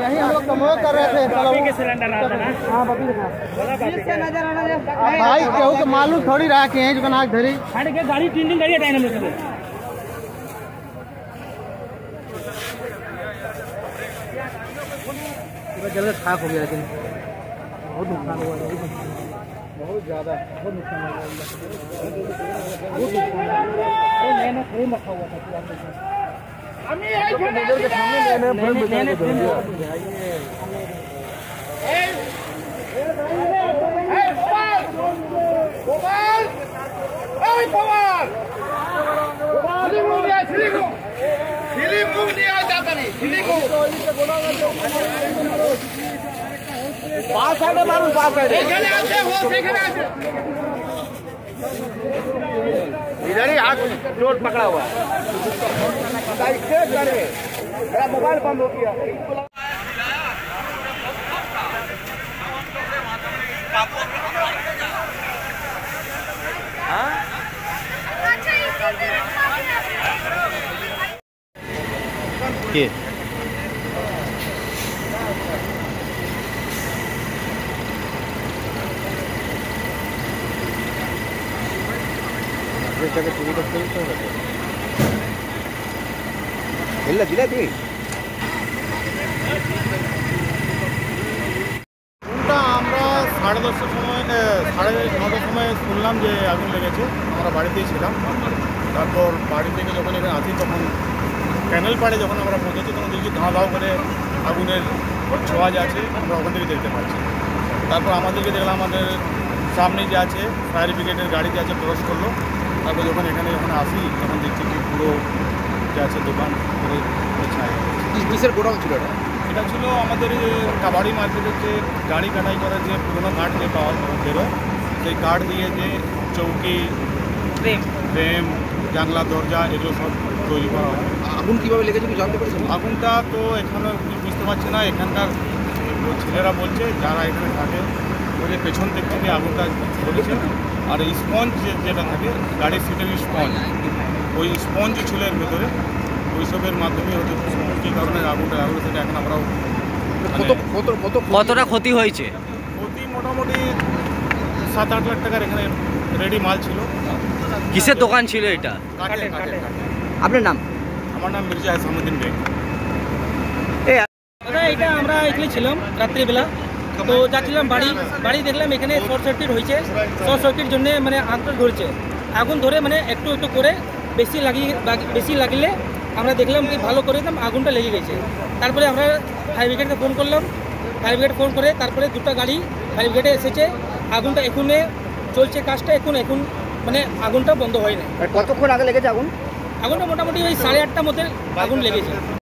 यही हम लोग कमो कर रहे थे। के सिलेंडर आता ना। हाँ बबी था। भाई केहू के मालूम थोड़ी रहा कि जो नाक धरी हट के गाड़ी 3 दिन गाड़ी हटाए हम लोग से। पूरा जगह खाक हो गया, लेकिन बहुत नुकसान हुआ, बहुत ज़्यादा, बहुत नुकसान हुआ। मैंने फ्रेम रखा हुआ था नजर के सामने, मैंने फ्रेम इधर ही हाथ चोट पकड़ा हुआ है। मेरा मोबाइल बंद हो गया। के ಎಲ್ಲ ದಿನ তুমি আমরা 10:30টার সময় 9:30টার সময় শুনলাম যে আগুন লেগেছে। আমরা বাড়িতেই ছিলাম। তারপর বাড়ি থেকে যখন এখানে আসি তখন ক্যানেল পাড়ে যখন আমরা পৌঁছেছি তখন দেখছি ধাঁ ধাও করে আগুনের ছোঁয়া যাচ্ছে, আমরা ওখান থেকে দেখতে পাচ্ছি। তারপর আমাদেরকে দেখলাম আমাদের সামনে যে আছে ফায়ার ব্রিগেডের গাড়ি যে আছে ক্রস করলো। তারপর যখন এখানে আসি তখন দেখছি কি পুরো যে আছে দোকান পুরো ছায়া। কিসের গোডাউন ছিল এটা? এটা ছিল আমাদের কাবাডি মার্কেটের যে গাড়ি কাটাই করার যে পুরোনো কাঠ যে পাওয়া বেরোয়, সেই কাঠ দিয়ে যে চৌকি, ফ্রেম, জানলা, দরজা এগুলো সব তৈরি করা হয়। আগুন কীভাবে লেগেছে কি জানতে পেরেছেন? আগুনটা তো এখানে বুঝতে পারছি না। এখানকার ছেলেরা বলছে যারা এখানে থাকে বলে পেছন দিক থেকে আগুনটা ধরেছে। আর স্পঞ্জ যেটা থাকে গাড়ির সিটের স্পঞ্জ, ওই স্পঞ্জ ছিল এর ভেতরে, ওইসবের মাধ্যমে হয়তো কী কারণে আগুনটা লাগলো সেটা এখন আমরাও। কতটা ক্ষতি হয়েছে? ক্ষতি মোটামুটি 7-8 লাখ টাকার এখানে রেডি মাল ছিল। কিসের দোকান ছিল এটা? কাঠের। আপনার নাম? আমার নাম মির্জা হাসানুদ্দিন বেগ। দাদা এটা আমরা এখানে ছিলাম রাত্রিবেলা, তো যাচ্ছিলাম বাড়ি দেখলাম এখানে শর্ট সার্কিট হয়েছে। শর্ট সার্কিট জন্য মানে আগুন ধরেছে। আগুন ধরে মানে একটু একটু করে বেশি লাগলে আমরা দেখলাম কি ভালো করে আগুনটা লেগে গেছে। তারপরে আমরা ফায়ার ব্রিগেডকে ফোন করলাম। ফায়ার ব্রিগেড ফোন করে তারপরে 2টা গাড়ি ফায়ার ব্রিগেডে এসেছে। আগুনটা এখনে চলছে কাজটা, এখন মানে আগুনটা বন্ধ হয় না। কতক্ষণ আগে লেগেছে আগুন? আগুনটা মোটামুটি ওই 8:30টার মধ্যে আগুন লেগেছে।